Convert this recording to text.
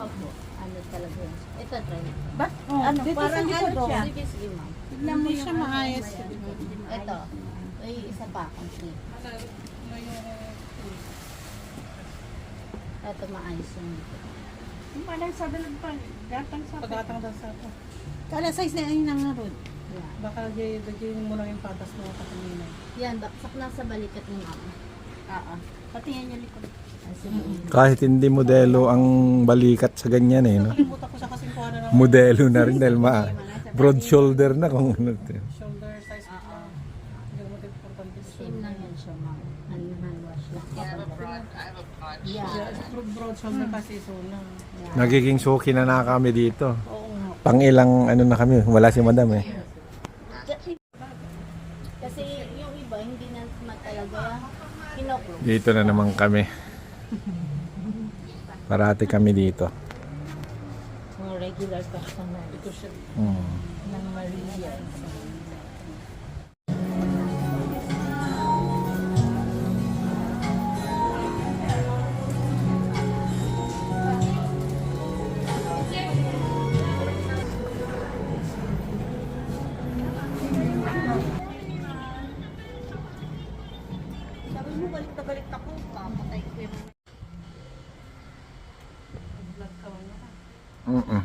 Opo, ano talaga yun. Ito, try. Ba? Oh, Ano, dito parang sa likod, ano oh. siya? Sige, sige, ma'am. Tignan mo siya maayos. Ito. Ay, isa pa akong clip. Ito, maayos yung dito. Yung parang sa dalag pa. Gatang sa Pagatang daw sa ako. Kala size na yun ang rod. Yan. Baka gagawin mo lang yung patas mo katanina. Yan, baksak na sa balikat ng mama. Pati yan yung likod. Ay, sige. Kahit hindi modelo ang balikat sa ganyan eh, no? Nakalimutan ko siya kasi kuha na ng Modelo na rin dahil broad shoulder na kung ano. shoulder size ko lang. Hindi mo importante sa Same lang yan siya, ma'am. Hand wash lang. Yeah, broad shoulder kasi so na. Nagiging suki na kami dito. Oo nga. Pang ilang ano na kami, wala si madam eh. Kasi yung iba, hindi na talaga kinoklong. Dito na naman kami. Parati kami dito. Mga regular customer. Ito siya. Ng Maria. Sabi mo, balik na balik ako. Papatay ko yun. Vlog ka mo na. Mm-mm.